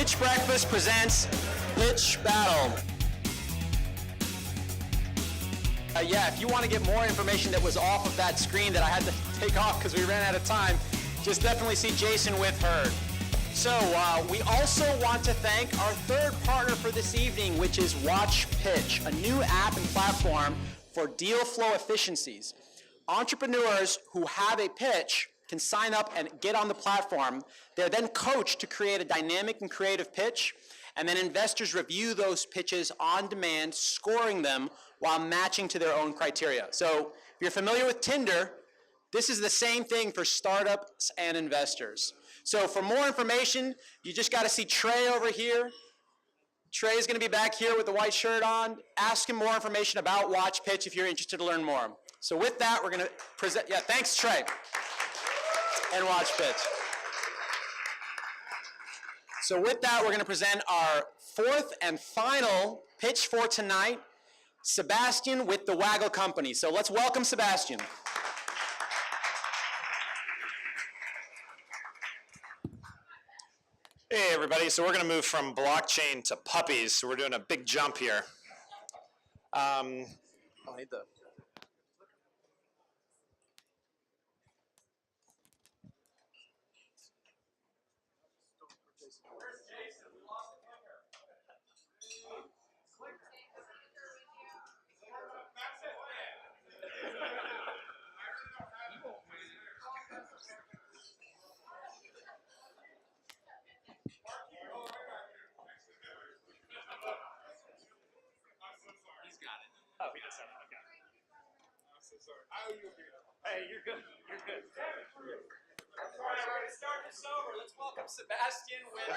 Pitch Breakfast presents Pitch Battle. Yeah, if you want to get more information that was off of that screen that I had to take off because we ran out of time, just definitely see Jason with Herd. So we also want to thank our third partner for this evening, which is Watch Pitch, a new app and platform for deal flow efficiencies. Entrepreneurs who have a pitch can sign up and get on the platform. They're then coached to create a dynamic and creative pitch, and then investors review those pitches on demand, scoring them while matching to their own criteria. So if you're familiar with Tinder, this is the same thing for startups and investors. So for more information, you just got to see Trey over here. Trey is going to be back here with the white shirt on. Ask him more information about Watch Pitch if you're interested to learn more. So with that, we're going to present, yeah, thanks Trey, and Watch Pitch. So with that, we're going to present our fourth and final pitch for tonight, Sebastian with the Waggle Company. So let's welcome Sebastian. Hey everybody, so we're going to move from blockchain to puppies, so we're doing a big jump here. I'll need the... Oh, he does something. Okay. I'm so sorry. Hey, you're good. You're good. All right, we're going to start this over. Let's welcome Sebastian with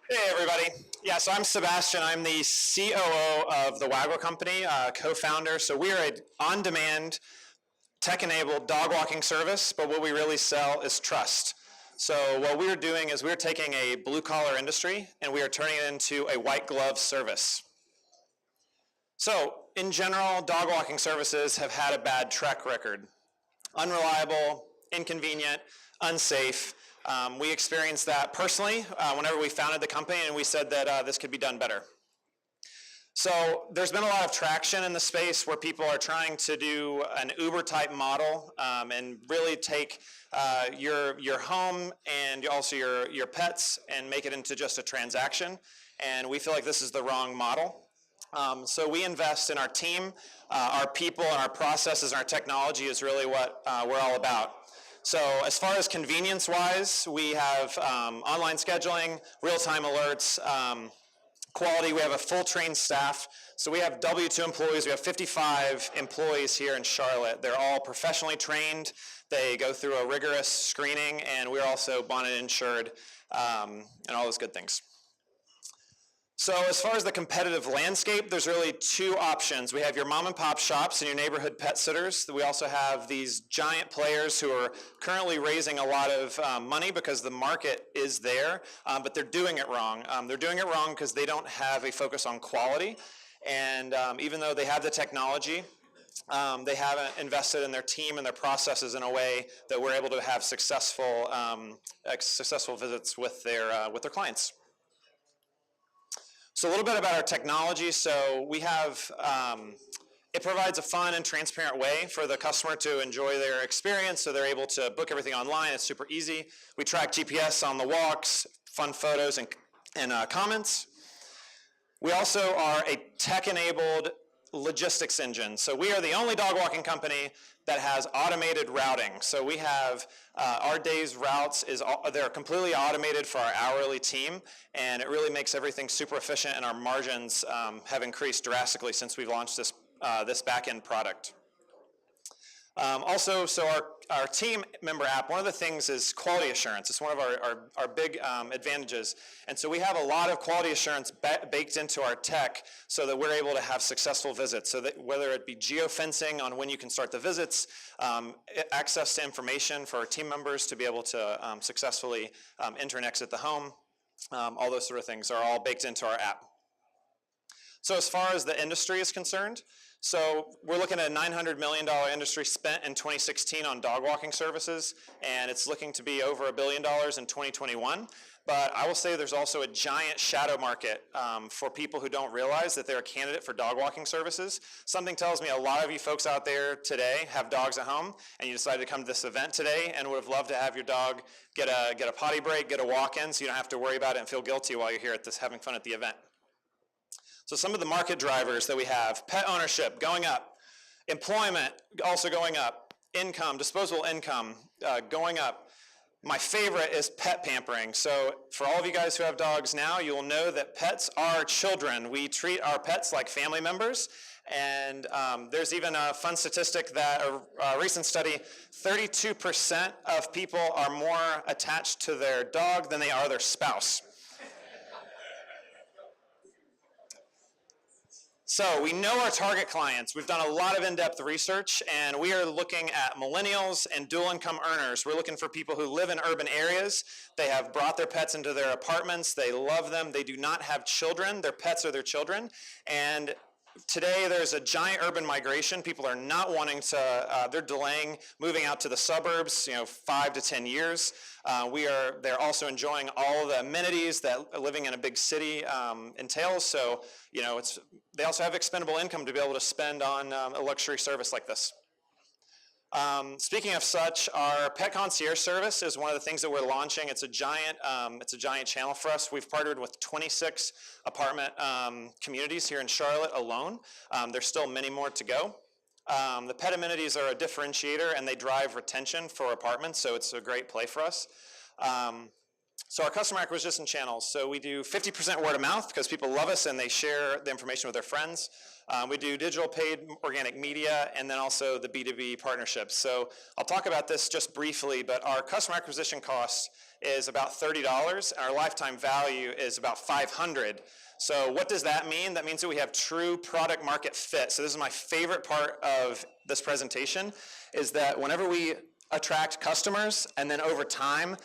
Hey everybody. Yeah, so I'm Sebastian. I'm the COO of the Waggle Company, co-founder. So we are an on-demand, tech-enabled dog walking service, but what we really sell is trust. So what we're doing is we're taking a blue-collar industry and we are turning it into a white-glove service. So in general, dog walking services have had a bad track record. Unreliable, inconvenient, unsafe. We experienced that personally whenever we founded the company, and we said that this could be done better. So there's been a lot of traction in the space where people are trying to do an Uber-type model and really take your home and also your pets and make it into just a transaction. And we feel like this is the wrong model. So we invest in our team, our people, and our processes, and our technology is really what we're all about. So as far as convenience-wise, we have online scheduling, real-time alerts, quality. We have a full trained staff. So we have W-2 employees. We have 55 employees here in Charlotte. They're all professionally trained. They go through a rigorous screening, and we're also bonded and insured, and all those good things. So as far as the competitive landscape, there's really two options. We have your mom and pop shops and your neighborhood pet sitters. We also have these giant players who are currently raising a lot of money because the market is there, but they're doing it wrong. They're doing it wrong because they don't have a focus on quality. And even though they have the technology, they haven't invested in their team and their processes in a way that we're able to have successful visits with their clients. So a little bit about our technology. So we have, it provides a fun and transparent way for the customer to enjoy their experience, so they're able to book everything online. It's super easy. We track GPS on the walks, fun photos and comments. We also are a tech-enabled logistics engine. So we are the only dog walking company that has automated routing. So we have our day's routes, they're completely automated for our hourly team, and it really makes everything super efficient, and our margins have increased drastically since we've launched this back-end product. Also, so our team member app, one of the things is quality assurance. It's one of our big advantages. And so we have a lot of quality assurance baked into our tech so that we're able to have successful visits. So that whether it be geofencing on when you can start the visits, access to information for our team members to be able to successfully enter and exit the home, all those sort of things are all baked into our app. So as far as the industry is concerned, so we're looking at a $900 million industry spent in 2016 on dog walking services, and it's looking to be over $1 billion in 2021. But I will say there's also a giant shadow market for people who don't realize that they're a candidate for dog walking services. Something tells me a lot of you folks out there today have dogs at home, and you decided to come to this event today and would have loved to have your dog get a potty break, get a walk in, so you don't have to worry about it and feel guilty while you're here at this having fun at the event. So some of the market drivers that we have: pet ownership going up, employment also going up, income, disposable income going up. My favorite is pet pampering. So for all of you guys who have dogs now, you'll know that pets are children. We treat our pets like family members. And there's even a fun statistic that a recent study, 32% of people are more attached to their dog than they are their spouse. So we know our target clients. We've done a lot of in-depth research, and we are looking at millennials and dual income earners. We're looking for people who live in urban areas. They have brought their pets into their apartments. They love them. They do not have children. Their pets are their children. And today there's a giant urban migration. People are not wanting to, they're delaying moving out to the suburbs, 5 to 10 years. They're also enjoying all the amenities that living in a big city entails. So, they also have expendable income to be able to spend on a luxury service like this. Speaking of such, our pet concierge service is one of the things that we're launching. It's a giant channel for us. We've partnered with 26 apartment communities here in Charlotte alone. There's still many more to go. The pet amenities are a differentiator, and they drive retention for apartments, so it's a great play for us. So our customer acquisition channels, so we do 50% word of mouth because people love us and they share the information with their friends. We do digital paid organic media, and then also the B2B partnerships. So I'll talk about this just briefly, but our customer acquisition cost is about $30, and our lifetime value is about $500. So what does that mean? That means that we have true product market fit. So this is my favorite part of this presentation, is that whenever we attract customers, and then over time,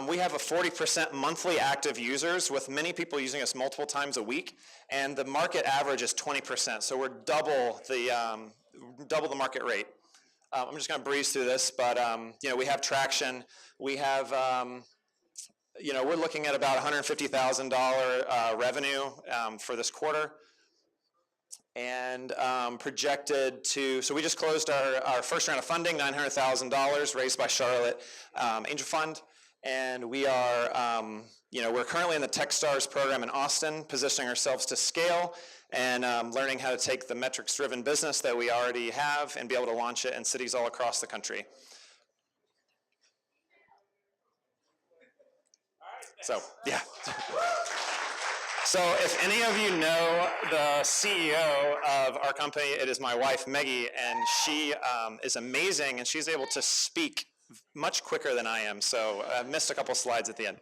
we have a 40% monthly active users, with many people using us multiple times a week, and the market average is 20%. So we're double the market rate. I'm just going to breeze through this, but we have traction. We have, we're looking at about $150,000 revenue for this quarter, and projected to. So we just closed our first round of funding, $900,000 raised by Charlotte Angel Fund. And we are, we're currently in the TechStars program in Austin, positioning ourselves to scale and learning how to take the metrics-driven business that we already have and be able to launch it in cities all across the country. So, yeah. So if any of you know the CEO of our company, it is my wife, Maggie, and she is amazing, and she's able to speak much quicker than I am, so I missed a couple slides at the end.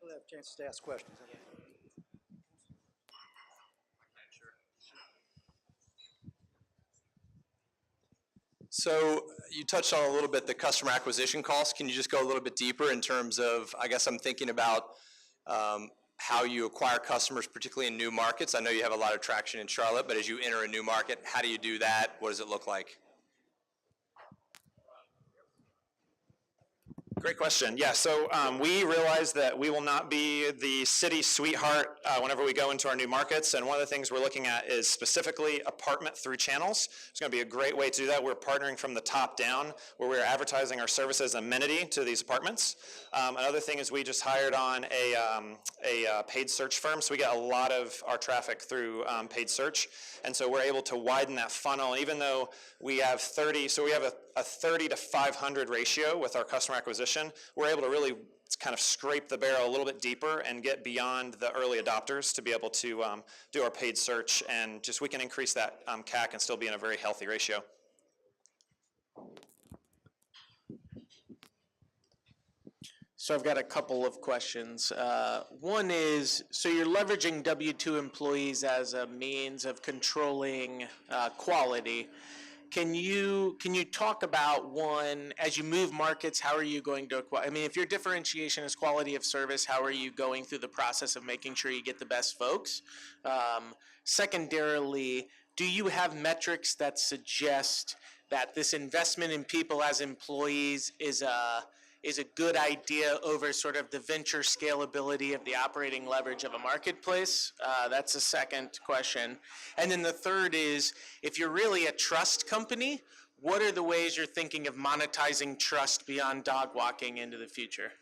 We'll have chances to ask questions. So you touched on a little bit the customer acquisition costs. Can you just go a little bit deeper in terms of, I guess I'm thinking about how you acquire customers, particularly in new markets? I know you have a lot of traction in Charlotte, but as you enter a new market, how do you do that? What does it look like? Great question. Yeah, so we realize that we will not be the city sweetheart whenever we go into our new markets, and one of the things we're looking at is specifically apartment through channels. It's going to be a great way to do that. We're partnering from the top down, where we're advertising our service as amenity to these apartments. Another thing is we just hired on a paid search firm, so we get a lot of our traffic through paid search, and so we're able to widen that funnel. And even though we have 30, so we have a 30 to 500 ratio with our customer acquisition, we're able to really kind of scrape the barrel a little bit deeper and get beyond the early adopters to be able to do our paid search, and just we can increase that CAC and still be in a very healthy ratio. So I've got a couple of questions. One is, so you're leveraging W-2 employees as a means of controlling quality. Can you talk about, one, as you move markets, how are you going to acquire? I mean, if your differentiation is quality of service, how are you going through the process of making sure you get the best folks? Secondarily, do you have metrics that suggest that this investment in people as employees is a good idea over sort of the venture scalability of the operating leverage of a marketplace? That's the second question. And then the third is, if you're really a trust company, what are the ways you're thinking of monetizing trust beyond dog walking into the future?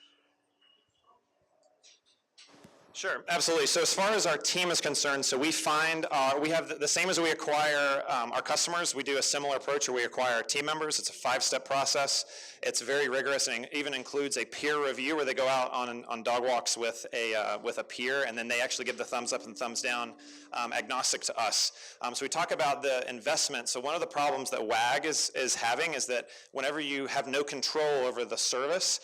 Sure, absolutely. So as far as our team is concerned, so we find, we have the same as we acquire our customers, we do a similar approach where we acquire our team members. It's a 5-step process. It's very rigorous and even includes a peer review where they go out on dog walks with a peer, and then they actually give the thumbs up and thumbs down, agnostic to us. So we talk about the investment. So one of the problems that WAG is having is that whenever you have no control over the service,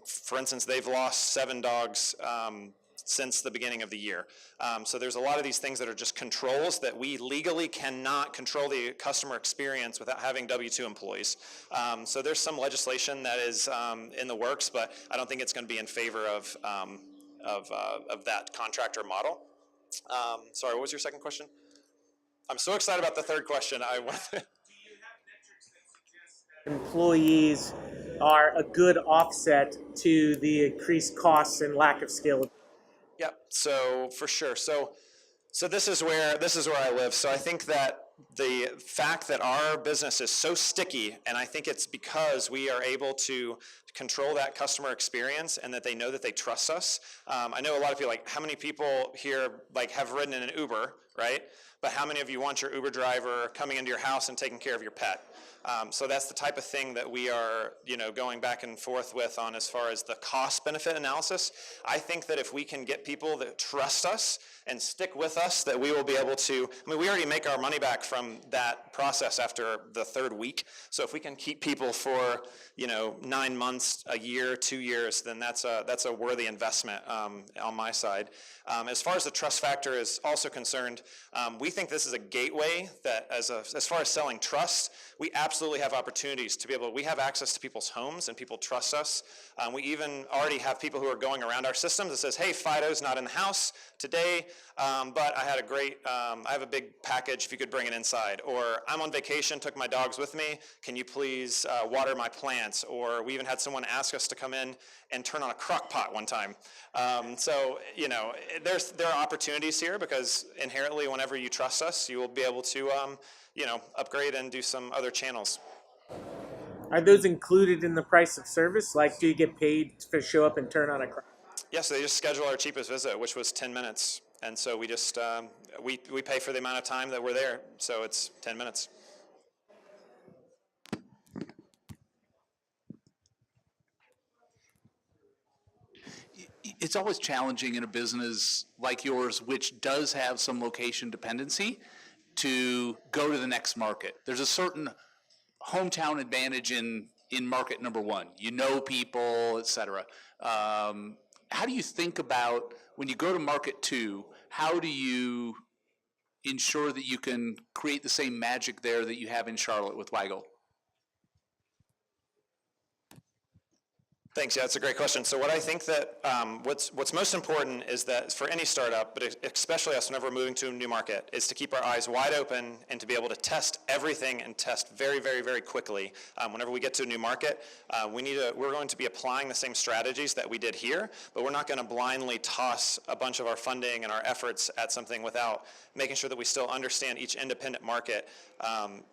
for instance, they've lost 7 dogs since the beginning of the year. So there's a lot of these things that are just controls that we legally cannot control the customer experience without having W-2 employees. So there's some legislation that is in the works, but I don't think it's going to be in favor of that contractor model. Sorry, what was your second question? I'm so excited about the third question. Employees are a good offset to the increased costs and lack of scalability. Yep. So for sure. So this is where I live. So I think that the fact that our business is so sticky, and I think it's because we are able to control that customer experience and that they know that they trust us. I know a lot of people, like, how many people here like have ridden in an Uber, right? But how many of you want your Uber driver coming into your house and taking care of your pet? So that's the type of thing that we are, going back and forth with on as far as the cost-benefit analysis. I think that if we can get people that trust us and stick with us, that we will be able to, we already make our money back from that process after the 3rd week. So if we can keep people for, 9 months, a year, 2 years, then that's a worthy investment on my side. As far as the trust factor is also concerned, we think this is a gateway that as far as selling trust, we absolutely have opportunities to be able, we have access to people's homes and people trust us. We even already have people who are going around our systems that says, hey, Fido's not in the house today, but I had I have a big package if you could bring it inside. Or I'm on vacation, took my dogs with me, can you please water my plants? Or we even had someone ask us to come in and turn on a crock pot one time. So, there are opportunities here because inherently whenever you trust us, you will be able to, upgrade and do some other channels. Are those included in the price of service? Like, do you get paid to show up and turn on a crock? Yes, they just schedule our cheapest visit, which was 10 minutes. And so we just, we pay for the amount of time that we're there. So it's 10 minutes. It's always challenging in a business like yours, which does have some location dependency, to go to the next market. There's a certain hometown advantage in market number 1. You know people, et cetera. How do you think about when you go to market 2, how do you ensure that you can create the same magic there that you have in Charlotte with Waggle? Thanks. Yeah, that's a great question. So what I think that what's most important is that for any startup, but especially us whenever we're moving to a new market, is to keep our eyes wide open and to be able to test everything and test very, very, very quickly. Whenever we get to a new market, we're going to be applying the same strategies that we did here, but we're not going to blindly toss a bunch of our funding and our efforts at something without making sure that we still understand each independent market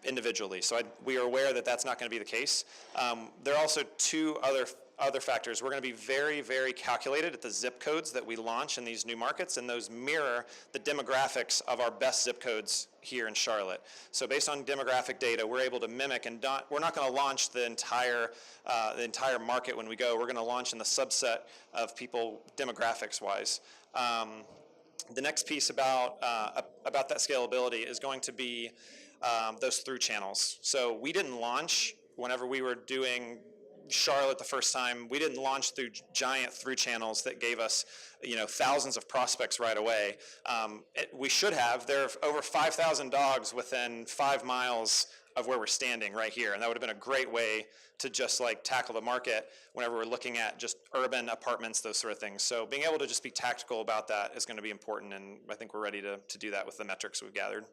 individually. So we are aware that that's not going to be the case. There are also 2 other factors. We're going to be very, very calculated at the zip codes that we launch in these new markets, and those mirror the demographics of our best zip codes here in Charlotte. So based on demographic data, we're able to mimic, and we're not going to launch the entire market when we go. We're going to launch in the subset of people demographics-wise. The next piece about that scalability is going to be those through channels. So we didn't launch whenever we were doing Charlotte the first time. We didn't launch through giant through channels that gave us, thousands of prospects right away. We should have. There are over 5,000 dogs within 5 miles of where we're standing right here. And that would have been a great way to just like tackle the market whenever we're looking at just urban apartments, those sort of things. So being able to just be tactical about that is going to be important, and I think we're ready to do that with the metrics we've gathered.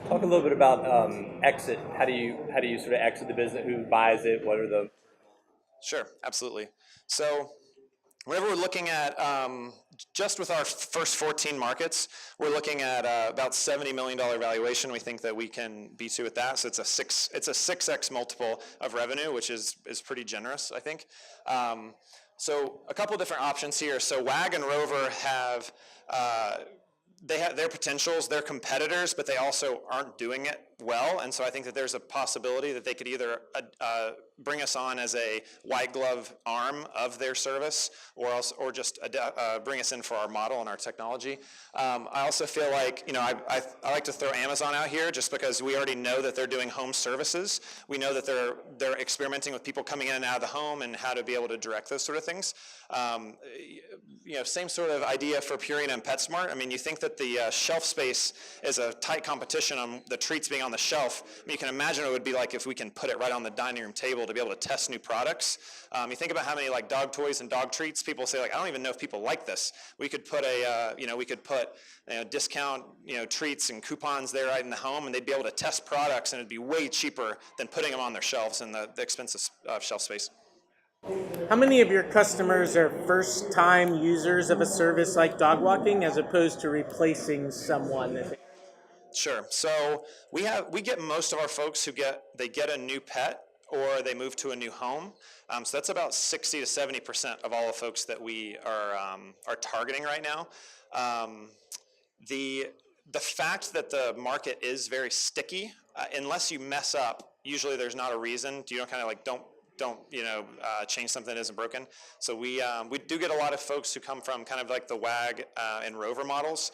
Talk a little bit about exit. How do you sort of exit the business? Who buys it? What are the... Sure, absolutely. So whenever we're looking at, just with our first 14 markets, we're looking at about $70 million valuation. We think that we can beat you with that. So it's a 6x multiple of revenue, which is pretty generous, I think. So a couple different options here. So Wag and Rover have, they have their potentials, they're competitors, but they also aren't doing it well. And so I think that there's a possibility that they could either bring us on as a white glove arm of their service, or just bring us in for our model and our technology. I also feel like, you know, I like to throw Amazon out here just because we already know that they're doing home services. We know that they're experimenting with people coming in and out of the home and how to be able to direct those sort of things. You know, same sort of idea for Purina and PetSmart. I mean, you think that the shelf space is a tight competition on the treats being on the shelf. I mean, you can imagine what it would be like if we can put it right on the dining room table to be able to test new products. You think about how many like dog toys and dog treats people say, like, I don't even know if people like this. We could put discount, treats and coupons there right in the home, and they'd be able to test products, and it'd be way cheaper than putting them on their shelves in the expensive shelf space. How many of your customers are first-time users of a service like dog walking as opposed to replacing someone? Sure. So we get most of our folks who get a new pet or they move to a new home. So that's about 60 to 70% of all the folks that we are targeting right now. The fact that the market is very sticky, unless you mess up, usually there's not a reason. Don't change something that isn't broken. So we do get a lot of folks who come from kind of like the Wag and Rover models.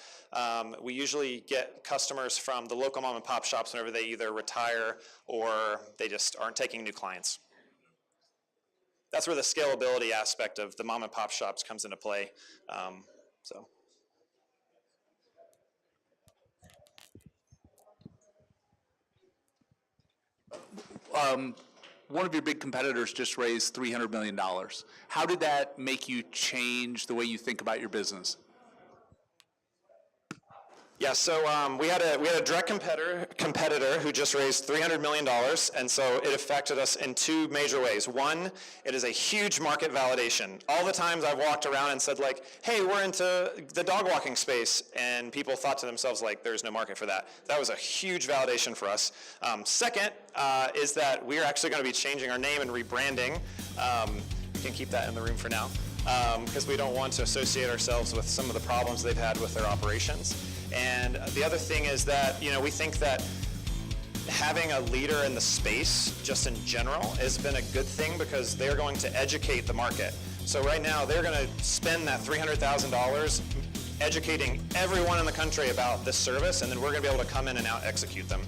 We usually get customers from the local mom and pop shops whenever they either retire or they just aren't taking new clients. That's where the scalability aspect of the mom and pop shops comes into play. One of your big competitors just raised $300 million. How did that make you change the way you think about your business? Yeah, so we had a direct competitor who just raised $300 million, and so it affected us in two major ways. One, it is a huge market validation. All the times I've walked around and said, like, hey, we're into the dog walking space, and people thought to themselves, like, there's no market for that. That was a huge validation for us. Second is that we're actually going to be changing our name and rebranding. We can keep that in the room for now, because we don't want to associate ourselves with some of the problems they've had with their operations. And the other thing is that, we think that having a leader in the space, just in general, has been a good thing because they're going to educate the market. So right now, they're going to spend that $300,000 educating everyone in the country about this service, and then we're going to be able to come in and out execute them.